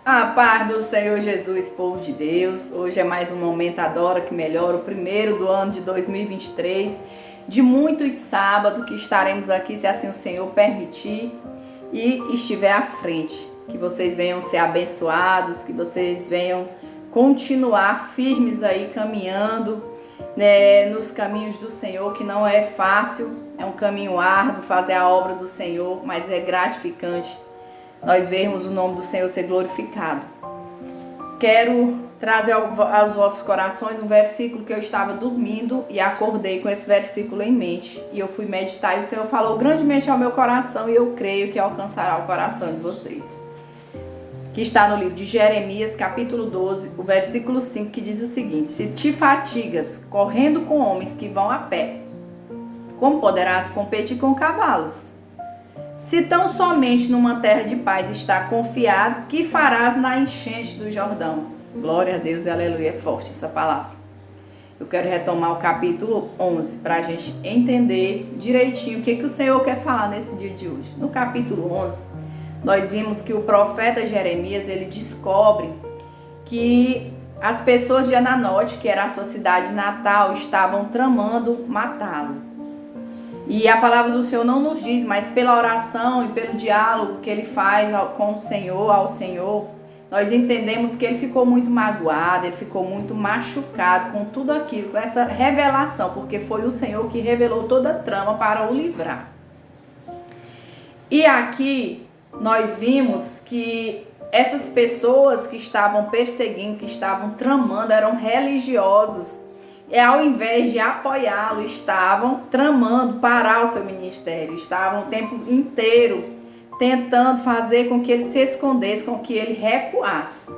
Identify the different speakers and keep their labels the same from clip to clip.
Speaker 1: A paz do Senhor Jesus, povo de Deus. Hoje é mais um Momento Adora que Melhora, o primeiro do ano de 2023, de muitos sábados que estaremos aqui, se assim o Senhor permitir e estiver à frente. Que vocês venham ser abençoados, que vocês venham continuar firmes aí, caminhando, né, nos caminhos do Senhor, que não é fácil, é um caminho árduo fazer a obra do Senhor, mas é gratificante nós vermos o nome do Senhor ser glorificado. Quero trazer aos vossos corações um versículo que eu estava dormindo e acordei com esse versículo em mente. E eu fui meditar e o Senhor falou grandemente ao meu coração e eu creio que alcançará o coração de vocês. Que está no livro de Jeremias, capítulo 12, o versículo 5, que diz o seguinte: se te fatigas correndo com homens que vão a pé, como poderás competir com cavalos? Se tão somente numa terra de paz está confiado, que farás na enchente do Jordão? Glória a Deus e aleluia, é forte essa palavra. Eu quero retomar o capítulo 11 para a gente entender direitinho o que o Senhor quer falar nesse dia de hoje. No capítulo 11, nós vimos que o profeta Jeremias, ele descobre que as pessoas de Ananote, que era a sua cidade natal, estavam tramando matá-lo. E a palavra do Senhor não nos diz, mas pela oração e pelo diálogo que ele faz com o Senhor, ao Senhor, nós entendemos que ele ficou muito magoado, ele ficou muito machucado com tudo aquilo, com essa revelação, porque foi o Senhor que revelou toda a trama para o livrar. E aqui nós vimos que essas pessoas que estavam perseguindo, que estavam tramando, eram religiosos. E ao invés de apoiá-lo, estavam tramando parar o seu ministério, estavam o tempo inteiro tentando fazer com que ele se escondesse, com que ele recuasse.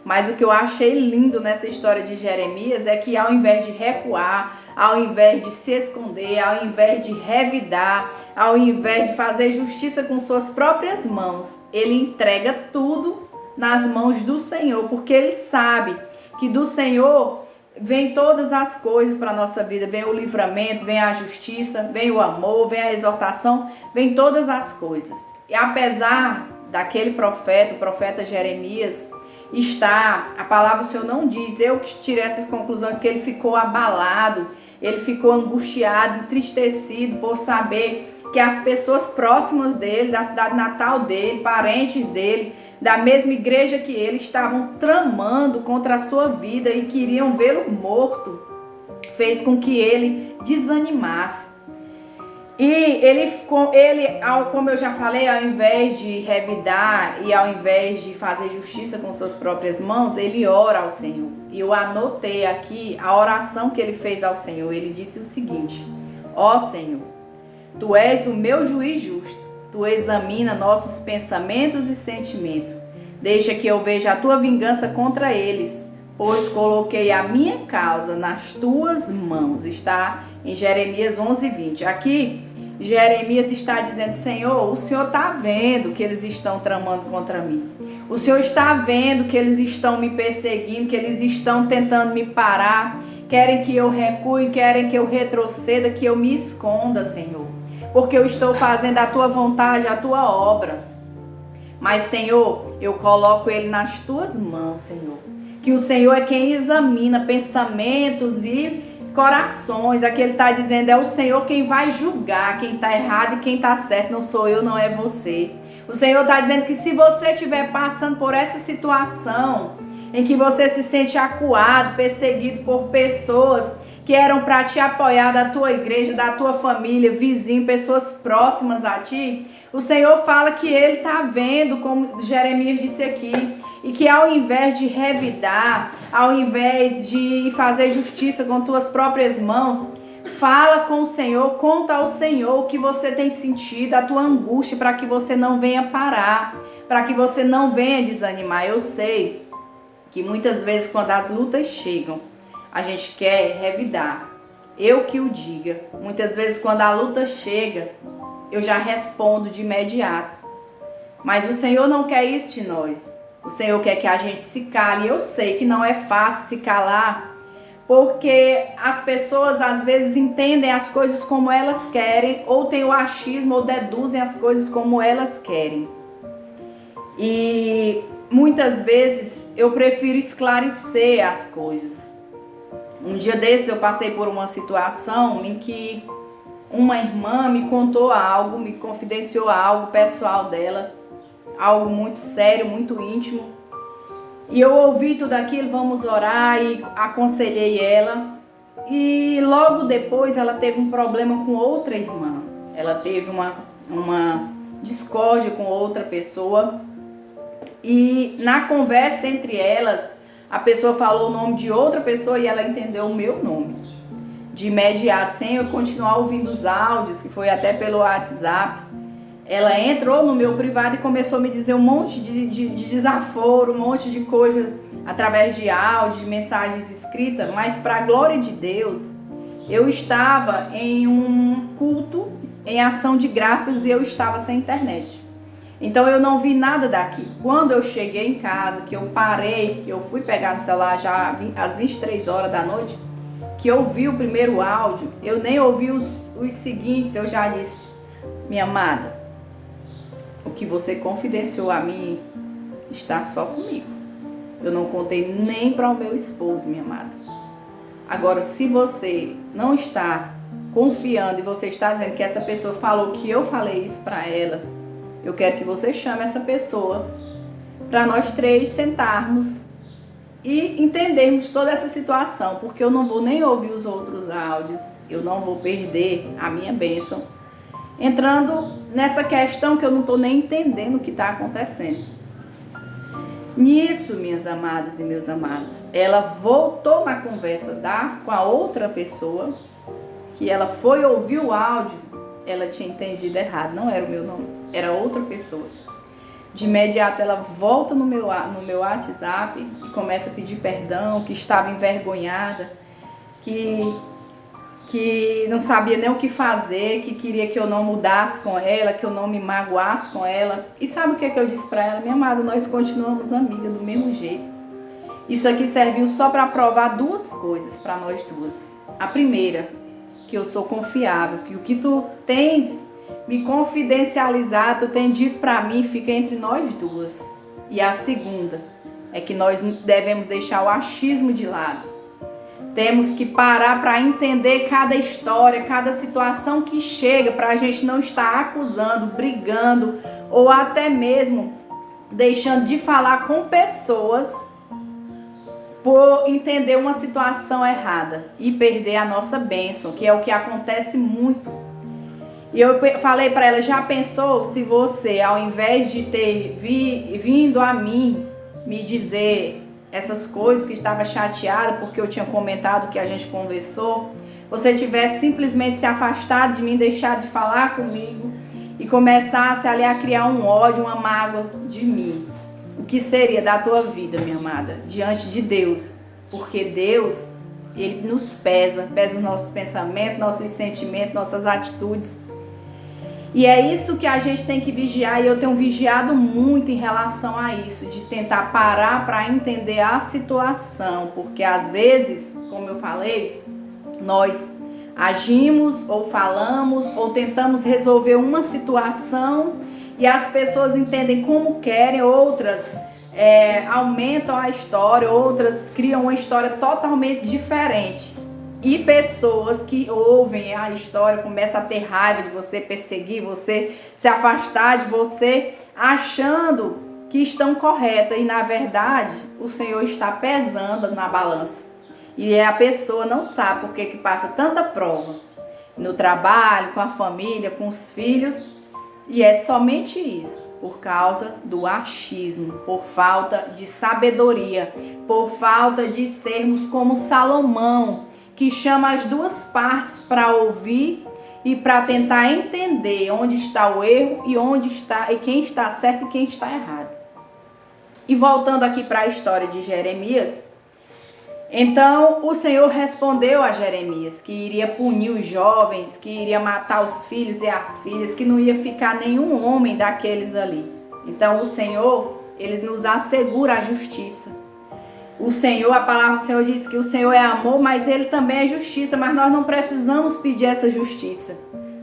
Speaker 1: Mas o que eu achei lindo nessa história de Jeremias é que ao invés de recuar, ao invés de se esconder, ao invés de revidar, ao invés de fazer justiça com suas próprias mãos, ele entrega tudo nas mãos do Senhor, porque ele sabe que do Senhor vem todas as coisas para a nossa vida, vem o livramento, vem a justiça, vem o amor, vem a exortação, vem todas as coisas. E apesar daquele profeta, o profeta Jeremias, a palavra do Senhor não diz, eu que tirei essas conclusões, que ele ficou abalado, ele ficou angustiado, entristecido por saber que as pessoas próximas dele, da cidade natal dele, parentes dele, da mesma igreja que ele, estavam tramando contra a sua vida e queriam vê-lo morto, fez com que ele desanimasse. E ele, como eu já falei, ao invés de revidar e ao invés de fazer justiça com suas próprias mãos, ele ora ao Senhor. E eu anotei aqui a oração que ele fez ao Senhor. Ele disse o seguinte: ó Senhor, Tu és o meu juiz justo, Tu examina nossos pensamentos e sentimentos. Deixa que eu veja a Tua vingança contra eles, pois coloquei a minha causa nas Tuas mãos. Está em Jeremias 11:20. Aqui, Jeremias está dizendo: Senhor, o Senhor está vendo que eles estão tramando contra mim. O Senhor está vendo que eles estão me perseguindo, que eles estão tentando me parar, querem que eu recue, querem que eu retroceda, que eu me esconda, Senhor. Porque eu estou fazendo a Tua vontade, a Tua obra. Mas, Senhor, eu coloco ele nas Tuas mãos, Senhor. Que o Senhor é quem examina pensamentos e corações. Aqui ele está dizendo, é o Senhor quem vai julgar quem está errado e quem está certo. Não sou eu, não é você. O Senhor está dizendo que se você estiver passando por essa situação em que você se sente acuado, perseguido por pessoas que eram para te apoiar, da tua igreja, da tua família, vizinho, pessoas próximas a ti, o Senhor fala que Ele está vendo, como Jeremias disse aqui, e que ao invés de revidar, ao invés de fazer justiça com tuas próprias mãos, fala com o Senhor, conta ao Senhor o que você tem sentido, a tua angústia, para que você não venha parar, para que você não venha desanimar. Eu sei que muitas vezes quando as lutas chegam, a gente quer revidar. Eu que o diga. Muitas vezes quando a luta chega, eu já respondo de imediato. Mas o Senhor não quer isso de nós. O Senhor quer que a gente se cale. Eu sei que não é fácil se calar, porque as pessoas às vezes entendem as coisas como elas querem, ou têm o achismo, ou deduzem as coisas como elas querem. E muitas vezes eu prefiro esclarecer as coisas. Um dia desses eu passei por uma situação em que uma irmã me contou algo, me confidenciou algo pessoal dela, algo muito sério, muito íntimo. E eu ouvi tudo aquilo, vamos orar, e aconselhei ela. E logo depois ela teve um problema com outra irmã. Ela teve uma discórdia com outra pessoa. E na conversa entre elas, a pessoa falou o nome de outra pessoa e ela entendeu o meu nome. De imediato, sem eu continuar ouvindo os áudios, que foi até pelo WhatsApp, ela entrou no meu privado e começou a me dizer um monte de desaforo, um monte de coisa através de áudio, de mensagens escritas, mas para a glória de Deus, eu estava em um culto, em ação de graças, e eu estava sem internet. Então eu não vi nada daqui. Quando eu cheguei em casa, que eu parei, que eu fui pegar no celular já às 23 horas da noite, que eu vi o primeiro áudio, eu nem ouvi os seguintes, eu já disse: minha amada, o que você confidenciou a mim está só comigo. Eu não contei nem para o meu esposo, minha amada. Agora, se você não está confiando e você está dizendo que essa pessoa falou que eu falei isso para ela, eu quero que você chame essa pessoa para nós três sentarmos e entendermos toda essa situação, porque eu não vou nem ouvir os outros áudios, eu não vou perder a minha bênção entrando nessa questão que eu não estou nem entendendo o que está acontecendo. Nisso, minhas amadas e meus amados, ela voltou na conversa com a outra pessoa, que ela foi ouvir o áudio, ela tinha entendido errado, não era o meu nome, era outra pessoa. De imediato ela volta no meu WhatsApp e começa a pedir perdão, que estava envergonhada, que não sabia nem o que fazer, que queria que eu não mudasse com ela, que eu não me magoasse com ela. E sabe o que eu disse para ela? Minha amada, nós continuamos amigas do mesmo jeito. Isso aqui serviu só para provar duas coisas para nós duas. A primeira, que eu sou confiável, que o que tu tens me confidencializado, tu tem dito para mim, fica entre nós duas. E a segunda é que nós devemos deixar o achismo de lado. Temos que parar para entender cada história, cada situação que chega, para a gente não estar acusando, brigando ou até mesmo deixando de falar com pessoas por entender uma situação errada e perder a nossa bênção, que é o que acontece muito. E eu falei para ela: já pensou se você, ao invés de ter vindo a mim me dizer essas coisas, que estava chateada porque eu tinha comentado que a gente conversou, você tivesse simplesmente se afastado de mim, deixado de falar comigo e começasse ali a criar um ódio, uma mágoa de mim? O que seria da tua vida, minha amada, diante de Deus? Porque Deus, Ele nos pesa os nossos pensamentos, nossos sentimentos, nossas atitudes. E é isso que a gente tem que vigiar, e eu tenho vigiado muito em relação a isso, de tentar parar para entender a situação, porque às vezes, como eu falei, nós agimos ou falamos ou tentamos resolver uma situação e as pessoas entendem como querem, outras aumentam a história, outras criam uma história totalmente diferente. E pessoas que ouvem a história começam a ter raiva de você, perseguir você, se afastar de você, achando que estão corretas. E na verdade, o Senhor está pesando na balança. E a pessoa não sabe por que passa tanta prova no trabalho, com a família, com os filhos. E é somente isso, por causa do achismo, por falta de sabedoria, por falta de sermos como Salomão, que chama as duas partes para ouvir e para tentar entender onde está o erro e quem está certo e quem está errado. E voltando aqui para a história de Jeremias, então o Senhor respondeu a Jeremias que iria punir os jovens, que iria matar os filhos e as filhas, que não ia ficar nenhum homem daqueles ali. Então o Senhor, Ele nos assegura a justiça. O Senhor, a palavra do Senhor diz que o Senhor é amor, mas Ele também é justiça, mas nós não precisamos pedir essa justiça.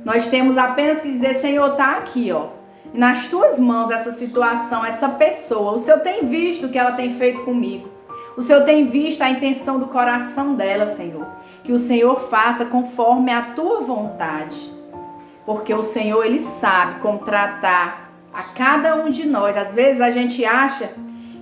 Speaker 1: Nós temos apenas que dizer: Senhor, está aqui, ó. nas tuas mãos essa situação, essa pessoa. O Senhor tem visto o que ela tem feito comigo. O Senhor tem visto a intenção do coração dela, Senhor. Que o Senhor faça conforme a tua vontade. Porque o Senhor, Ele sabe como tratar a cada um de nós. Às vezes a gente acha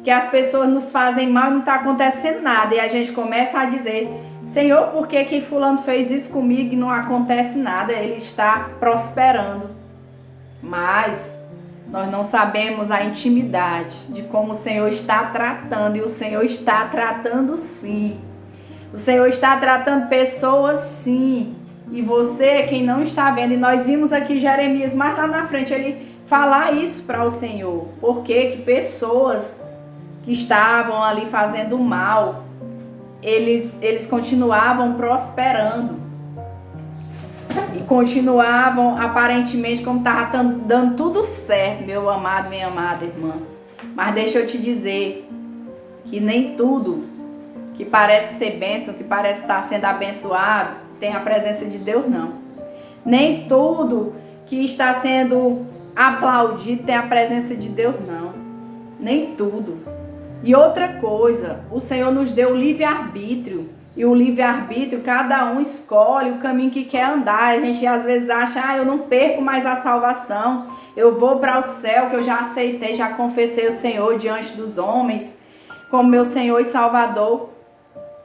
Speaker 1: que as pessoas nos fazem mal e não está acontecendo nada. E a gente começa a dizer: Senhor, por que fulano fez isso comigo e não acontece nada? Ele está prosperando. Mas nós não sabemos a intimidade de como o Senhor está tratando. E o Senhor está tratando sim. O Senhor está tratando pessoas sim. E você, quem não está vendo, e nós vimos aqui Jeremias mais lá na frente, ele falar isso para o Senhor. Porque que pessoas que estavam ali fazendo mal, eles continuavam prosperando. E continuavam aparentemente como estava dando tudo certo, meu amado, minha amada irmã. Mas deixa eu te dizer que nem tudo que parece ser bênção, que parece estar sendo abençoado, tem a presença de Deus, não. Nem tudo que está sendo aplaudido tem a presença de Deus, não. Nem tudo. E outra coisa, o Senhor nos deu o livre-arbítrio. E o livre-arbítrio, cada um escolhe o caminho que quer andar. A gente às vezes acha: eu não perco mais a salvação. Eu vou para o céu, que eu já aceitei, já confessei o Senhor diante dos homens como meu Senhor e Salvador.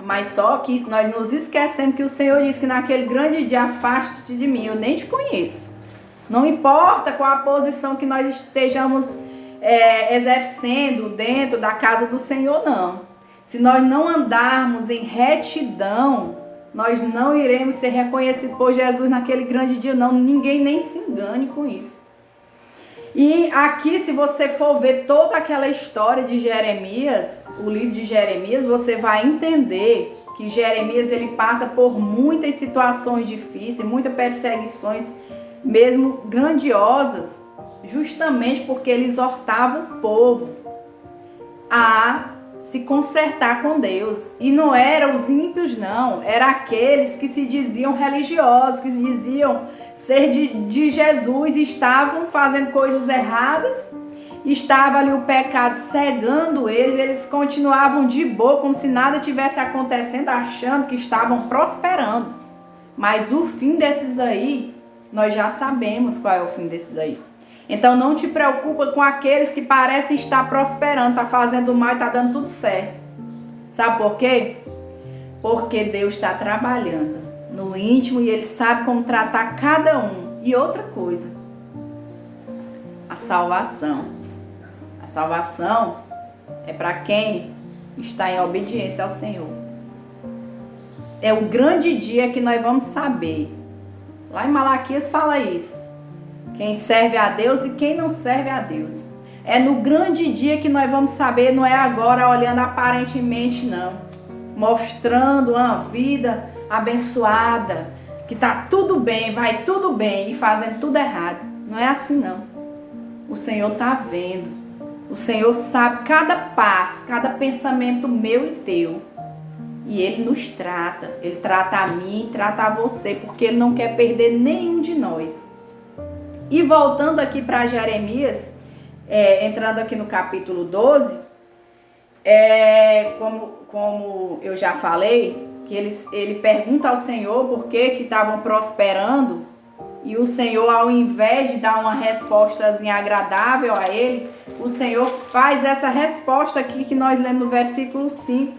Speaker 1: Mas só que nós nos esquecemos que o Senhor disse que naquele grande dia: afaste-te de mim, eu nem te conheço. Não importa qual a posição que nós estejamos exercendo dentro da casa do Senhor, não. Se nós não andarmos em retidão, nós não iremos ser reconhecidos por Jesus naquele grande dia, não. Ninguém nem se engane com isso. E aqui, se você for ver toda aquela história de Jeremias, o livro de Jeremias, você vai entender que Jeremias, ele passa por muitas situações difíceis, muitas perseguições, mesmo grandiosas, justamente porque ele exortava o povo a se consertar com Deus. E não eram os ímpios, não. Eram aqueles que se diziam religiosos, que se diziam ser de Jesus e estavam fazendo coisas erradas. Estava ali o pecado cegando eles. Eles continuavam de boa, como se nada tivesse acontecendo, achando que estavam prosperando. Mas o fim desses aí, nós já sabemos qual é o fim desses aí. Então não te preocupa com aqueles que parecem estar prosperando, tá fazendo mal e tá dando tudo certo. Sabe por quê? Porque Deus está trabalhando no íntimo e Ele sabe como tratar cada um. E outra coisa, a salvação. A salvação é para quem está em obediência ao Senhor. É o grande dia que nós vamos saber. Lá em Malaquias fala isso. Quem serve a Deus e quem não serve a Deus. É no grande dia que nós vamos saber, não é agora olhando aparentemente, não. Mostrando uma vida abençoada, que tá tudo bem, vai tudo bem e fazendo tudo errado. Não é assim, não. O Senhor tá vendo. O Senhor sabe cada passo, cada pensamento meu e teu. E Ele nos trata. Ele trata a mim e trata a você, porque Ele não quer perder nenhum de nós. E voltando aqui para Jeremias, entrando aqui no capítulo 12, como eu já falei, que ele pergunta ao Senhor por que estavam prosperando, e o Senhor, ao invés de dar uma respostazinha agradável a ele, o Senhor faz essa resposta aqui que nós lemos no versículo 5.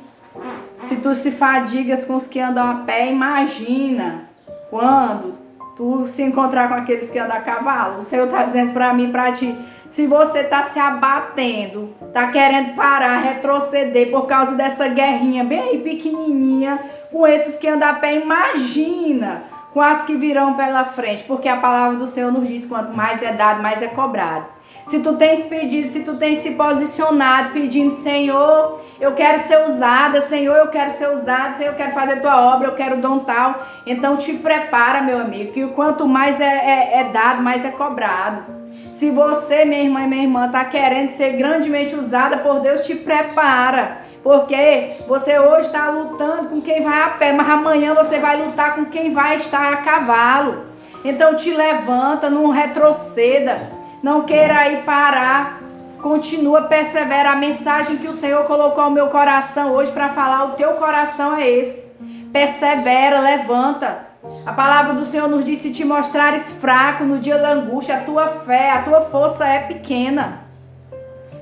Speaker 1: Se tu se fadigas com os que andam a pé, imagina quando tu se encontrar com aqueles que andam a cavalo. O Senhor está dizendo para mim, para ti, se você está se abatendo, está querendo parar, retroceder por causa dessa guerrinha bem pequenininha com esses que andam a pé, imagina com as que virão pela frente, porque a palavra do Senhor nos diz: quanto mais é dado, mais é cobrado. Se tu tens pedido, se tu tens se posicionado pedindo: Senhor, eu quero ser usada, Senhor, eu quero ser usada, Senhor, eu quero fazer tua obra, eu quero dom tal, então te prepara, meu amigo, que quanto mais é dado, mais é cobrado. Se você, minha irmã e minha irmã, está querendo ser grandemente usada por Deus, te prepara, porque você hoje está lutando com quem vai a pé, mas amanhã você vai lutar com quem vai estar a cavalo. Então te levanta, não retroceda. Não queira aí parar. Continua, persevera. A mensagem que o Senhor colocou no meu coração hoje para falar, o teu coração é esse. Persevera, levanta. A palavra do Senhor nos diz, se te mostrares fraco no dia da angústia, a tua fé, a tua força é pequena.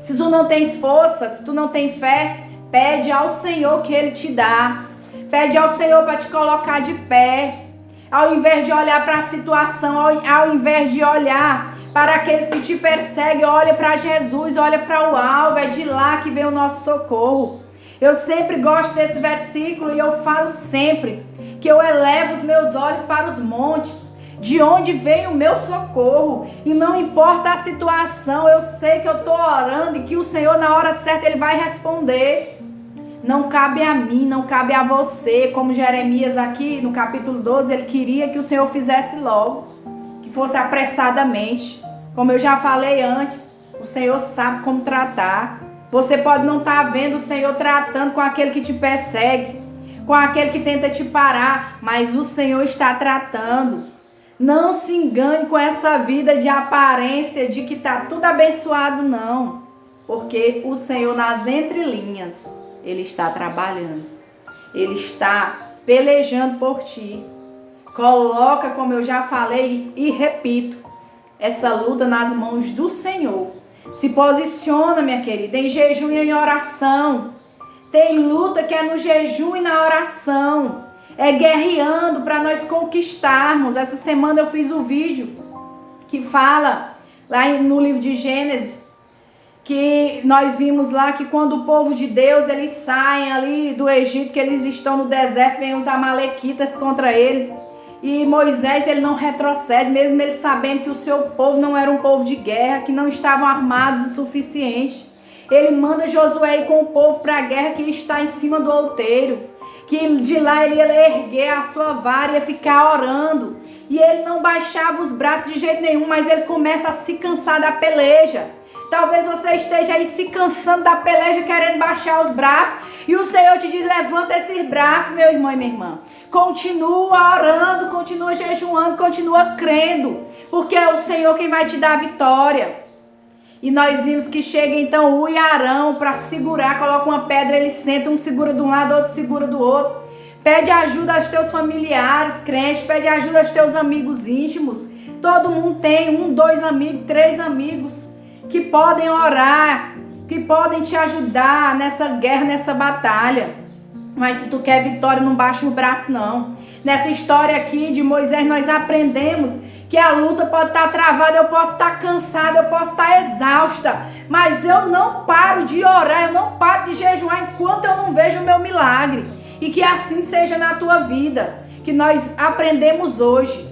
Speaker 1: Se tu não tens força, se tu não tens fé, pede ao Senhor que Ele te dá. Pede ao Senhor para te colocar de pé. Ao invés de olhar para a situação, ao invés de olhar para aqueles que te perseguem, olha para Jesus, olha para o alvo, é de lá que vem o nosso socorro. Eu sempre gosto desse versículo e eu falo sempre que eu elevo os meus olhos para os montes, de onde vem o meu socorro. E não importa a situação, eu sei que eu estou orando e que o Senhor na hora certa Ele vai responder. Não cabe a mim, não cabe a você, como Jeremias aqui no capítulo 12, ele queria que o Senhor fizesse logo, que fosse apressadamente. Como eu já falei antes, o Senhor sabe como tratar. Você pode não estar vendo o Senhor tratando com aquele que te persegue, com aquele que tenta te parar, mas o Senhor está tratando. Não se engane com essa vida de aparência, de que está tudo abençoado, não. Porque o Senhor nas entrelinhas, Ele está trabalhando. Ele está pelejando por ti. Coloca, como eu já falei e repito, essa luta nas mãos do Senhor. Se posiciona, minha querida, em jejum e em oração. Tem luta que é no jejum e na oração. É guerreando para nós conquistarmos. Essa semana eu fiz um vídeo que fala, lá no livro de Gênesis, que nós vimos lá que quando o povo de Deus, eles saem ali do Egito, que eles estão no deserto, vem os amalequitas contra eles. E Moisés, ele não retrocede, mesmo ele sabendo que o seu povo não era um povo de guerra, que não estavam armados o suficiente. Ele manda Josué ir com o povo para a guerra que está em cima do outeiro. Que de lá ele ia erguer a sua vara e ia ficar orando. E ele não baixava os braços de jeito nenhum, mas ele começa a se cansar da peleja. Talvez você esteja aí se cansando da peleja, querendo baixar os braços. E o Senhor te diz, levanta esses braços, meu irmão e minha irmã. Continua orando, continua jejuando, continua crendo. Porque é o Senhor quem vai te dar a vitória. E nós vimos que chega então e Arão para segurar, coloca uma pedra, ele senta, um segura de um lado, outro segura do outro. Pede ajuda aos teus familiares, crentes, pede ajuda aos teus amigos íntimos. Todo mundo tem 1, 2 amigos, 3 amigos que podem orar, que podem te ajudar nessa guerra, nessa batalha. Mas se tu quer vitória, não baixa o braço não. Nessa história aqui de Moisés, nós aprendemos que a luta pode estar travada, eu posso estar cansada, eu posso estar exausta, mas eu não paro de orar, eu não paro de jejuar enquanto eu não vejo o meu milagre. E que assim seja na tua vida, que nós aprendemos hoje.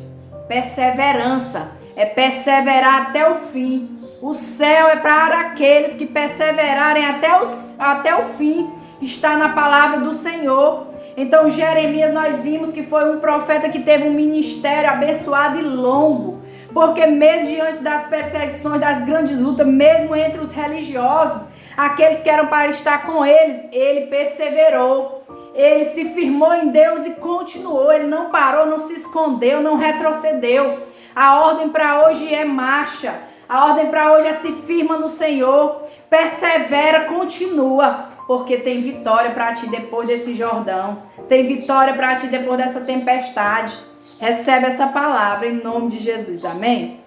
Speaker 1: Perseverança, é perseverar até o fim. O céu é para aqueles que perseverarem até o fim. Está na palavra do Senhor. Então Jeremias, nós vimos que foi um profeta que teve um ministério abençoado e longo. Porque mesmo diante das perseguições, das grandes lutas, mesmo entre os religiosos, aqueles que eram para estar com eles, ele perseverou. Ele se firmou em Deus e continuou. Ele não parou, não se escondeu, não retrocedeu. A ordem para hoje é marcha. A ordem para hoje é se firma no Senhor. Persevera, continua. Porque tem vitória para ti depois desse Jordão. Tem vitória para ti depois dessa tempestade. Recebe essa palavra em nome de Jesus. Amém?